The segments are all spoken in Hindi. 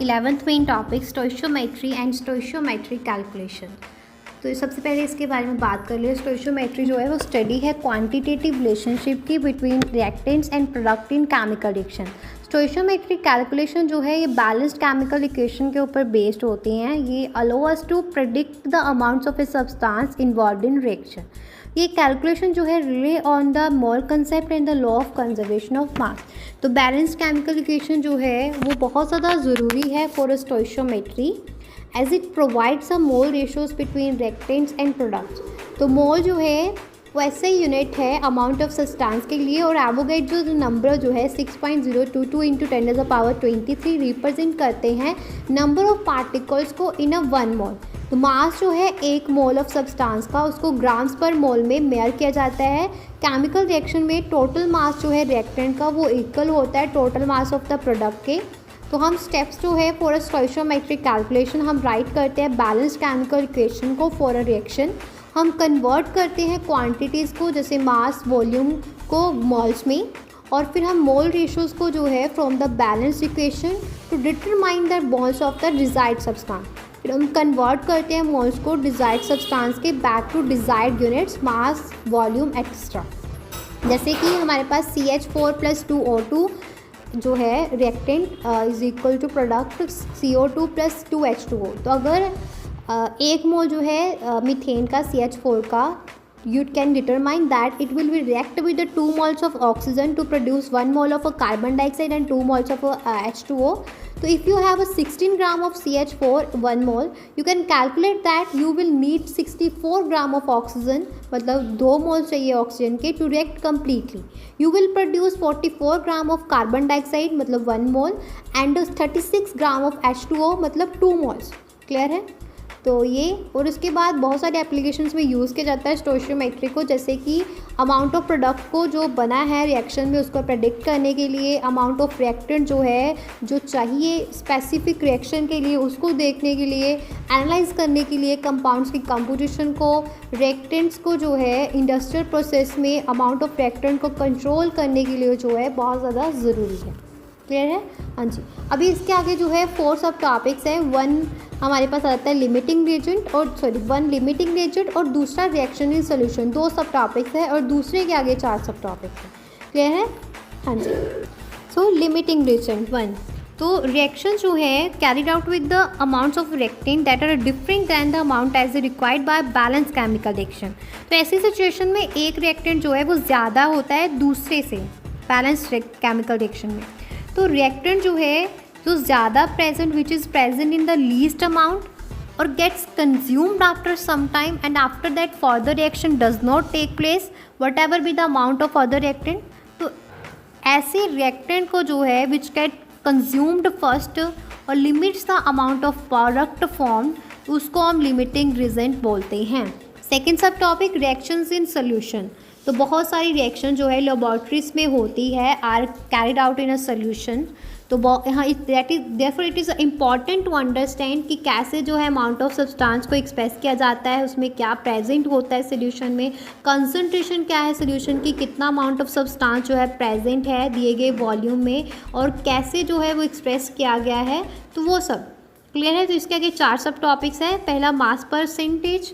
11th main topic stoichiometry and stoichiometric calculation. तो सबसे पहले इसके बारे में बात कर ले। स्टोइशियोमेट्री जो है वो स्टडी है क्वांटिटेटिव रिलेशनशिप की between reactants and product in chemical reaction. स्टोइशियोमेट्रिक calculation जो है ये बैलेंस्ड केमिकल इक्वेशन के ऊपर बेस्ड होते हैं। ये allow us to predict the amounts of a substance involved in reaction. ये कैलकुलेशन जो है rely on the mole concept and the law of conservation of mass. तो बैलेंस्ड केमिकल इक्वेशन जो है वो बहुत ज़्यादा ज़रूरी है for stoichiometry as it provides a mole ratios between reactants and products. तो मोल जो है वो ऐसे यूनिट है अमाउंट ऑफ सब्सटेंस के लिए, और एवोगैड्रो जो नंबर जो है 6.022 इंटू 10⁻23 रिप्रेजेंट करते हैं नंबर ऑफ पार्टिकल्स को इन अ 1 मोल। तो मास जो है 1 मोल ऑफ सब्सटेंस का उसको ग्राम्स पर मोल में मेयर किया जाता है। केमिकल रिएक्शन में टोटल मास जो है रिएक्टेंट का वो इक्वल होता है total mass of the product के। तो हम स्टेप्स जो है फॉर अ स्टोइशियोमेट्रिक कैलकुलेशन हम राइट करते हैं बैलेंस्ड केमिकल इक्वेशन को फॉर अ रिएक्शन। हम कन्वर्ट करते हैं क्वांटिटीज़ को जैसे मास वॉल्यूम को मोल्स में, और फिर हम मोल रेशियोज़ को जो है from the balanced equation to determine the moles of the desired substance. फिर हम कन्वर्ट करते हैं मोल्स को डिजायर्ड सब्सटेंस के back to desired units mass volume extra. जैसे कि हमारे पास CH4 + 2O2 जो है reactant is equal to product CO2 + 2H2O। तो अगर 1 मोल जो है मीथेन का CH4 का, you can determine that it will be react with the 2 moles of oxygen to produce 1 mole of a carbon dioxide and 2 moles of H2O. So if you have a 16 gram of CH4 1 mole, you can calculate that you will need 64 gram of oxygen, मतलब 2 मोल चाहिए ऑक्सीजन के to react completely. You will produce 44 gram of carbon dioxide मतलब 1 मोल and 36 gram of H2O मतलब 2 मोल्स। क्लियर है? तो ये, और उसके बाद बहुत सारे एप्लीकेशंस में यूज़ किया जाता है स्टोइशियोमेट्री को, जैसे कि अमाउंट ऑफ प्रोडक्ट को जो बना है रिएक्शन में उसको प्रेडिक्ट करने के लिए, अमाउंट ऑफ रिएक्टेंट जो है जो चाहिए स्पेसिफिक रिएक्शन के लिए उसको देखने के लिए, एनालाइज करने के लिए कंपाउंड्स की कंपोजिशन को, रिएक्टेंट्स को जो है इंडस्ट्रियल प्रोसेस में अमाउंट ऑफ रिएक्टेंट को कंट्रोल करने के लिए जो है बहुत ज़्यादा ज़रूरी है। क्लियर है? हाँ जी। अभी इसके आगे जो है 4 सब टॉपिक्स हैं। 1 हमारे पास आता है लिमिटिंग रिएजेंट, और 1 लिमिटिंग रिएजेंट और दूसरा रिएक्शन इन सोल्यूशन। 2 सब टॉपिक्स है और दूसरे के आगे 4 सब टॉपिक्स हैं। क्लियर है? हाँ जी। सो लिमिटिंग रिएजेंट 1, तो रिएक्शन जो है carried out with the amounts of reactant that are different than the amount as required by balance chemical reaction. तो ऐसी सिचुएशन में एक रिएक्टेंट जो है वो ज़्यादा होता है दूसरे से बैलेंस केमिकल रिएक्शन में। तो रिएक्टेंट जो है जो ज़्यादा present which is present in the least amount और gets consumed after some time and after that further reaction does not take place whatever be the amount of other reactant. तो ऐसे रिएक्टेंट को जो है विच गेट कंज्यूम्ड फर्स्ट और limits the amount of product form, उसको हम लिमिटिंग रिएजेंट बोलते हैं। सेकेंड सब टॉपिक रिएक्शंस इन सोल्यूशन। तो बहुत सारी रिएक्शन जो है लेबॉर्ट्रीज में होती है are carried out in a solution. तो यहाँ therefore it is important to understand कि कैसे जो है अमाउंट ऑफ सब्सटेंस को एक्सप्रेस किया जाता है, उसमें क्या प्रेजेंट होता है सोल्यूशन में, कंसंट्रेशन क्या है सोल्यूशन की, कितना अमाउंट ऑफ सब्सटेंस जो है प्रेजेंट है दिए गए वॉल्यूम में, और कैसे जो है वो एक्सप्रेस किया गया है। तो वो सब क्लियर है। तो इसके आगे 4 सब टॉपिक्स है। पहला मास परसेंटेज,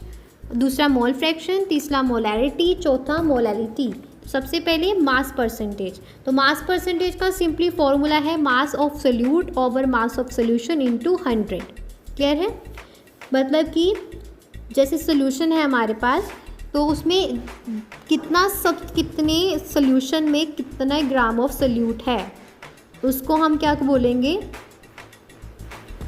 दूसरा मोल फ्रैक्शन, तीसरा मोलैरिटी, चौथा मोलैरिटी। सबसे पहले मास परसेंटेज। तो मास परसेंटेज का सिंपली फॉर्मूला है mass of solute over mass of solution into 100। Clear है? मतलब कि जैसे सोल्यूशन है हमारे पास, तो उसमें कितने सोल्यूशन में कितना ग्राम ऑफ सोल्यूट है, उसको हम क्या बोलेंगे,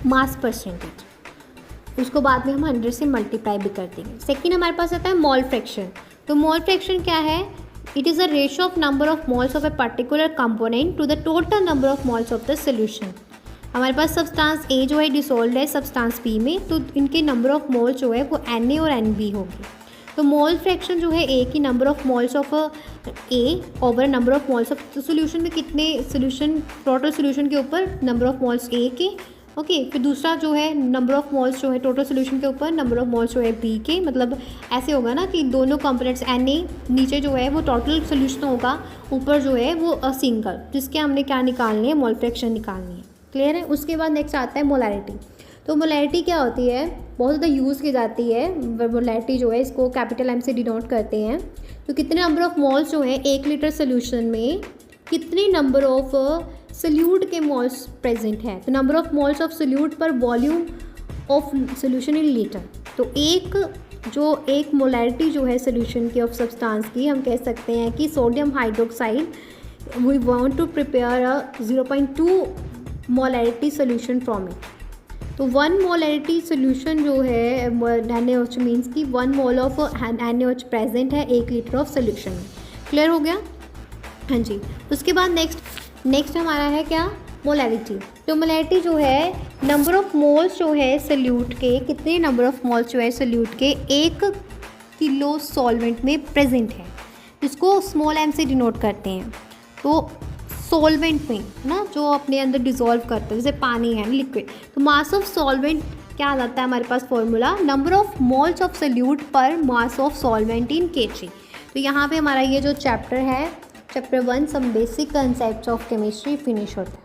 मास परसेंटेज। उसको बाद में हम 100 से मल्टीप्लाई भी कर देंगे। सेकेंड हमारे पास आता है मोल फ्रैक्शन। तो मोल फ्रैक्शन क्या है? It is a ratio of number of moles of a particular component to the total number of moles of the solution. हमारे पास सब्सटेंस A जो है डिसोल्व है सब्सटेंस B में, तो इनके नंबर ऑफ मोल्स जो है वो Na और Nb होगी। तो मोल फ्रैक्शन जो है A की number of moles of A over number of moles of solution में, कितने सोल्यूशन टोटल सोल्यूशन के ऊपर नंबर ऑफ मोल्स A के, ओके। फिर दूसरा जो है नंबर ऑफ मोल्स जो है टोटल सोल्यूशन के ऊपर नंबर ऑफ मोल्स जो है बी के, मतलब ऐसे होगा ना कि दोनों कंपोनेंट्स Na नीचे जो है वो टोटल सोल्यूशन होगा, ऊपर जो है वो सिंगल, जिसके हमने क्या निकालनी है, मोल फ्रैक्शन निकालनी है। क्लियर है। उसके बाद नेक्स्ट आता है मोलैरिटी। तो मोलैरिटी क्या होती है, बहुत ज़्यादा यूज़ की जाती है। मोलैरिटी जो है इसको कैपिटल एम से डिनोट करते हैं। तो कितने नंबर ऑफ मोल्स जो है 1 लीटर सोल्यूशन में कितने नंबर ऑफ सोल्यूट के मोल्स प्रेजेंट है। तो number of moles of solute per volume of solution in litre. तो एक मोलैरिटी जो है सोल्यूशन की ऑफ सब्सटेंस की, हम कह सकते हैं कि sodium hydroxide we want to prepare a 0.2 molarity solution from it. तो 1 मोलैरिटी सोल्यूशन जो है NaOH मीन्स कि 1 मोल ऑफ NaOH प्रेजेंट है 1 लीटर ऑफ सोल्यूशन में। क्लियर हो गया, हाँ जी। उसके बाद नेक्स्ट हमारा है क्या, मोलैरिटी। तो मोलैरिटी जो है नंबर ऑफ मोल्स जो है सोल्यूट के, कितने नंबर ऑफ मोल्स जो है सोल्यूट के 1 किलो सॉल्वेंट में प्रेजेंट है, इसको स्मॉल m से डिनोट करते हैं। तो सॉल्वेंट में ना जो अपने अंदर डिज़ोल्व करता है, जैसे पानी है लिक्विड, तो मास ऑफ सॉल्वेंट क्या आ जाता है हमारे पास formula, number of moles of solute per mass of solvent in kg। तो यहाँ पे हमारा ये जो चैप्टर है, chapter 1 some basic concepts of chemistry finish होता है।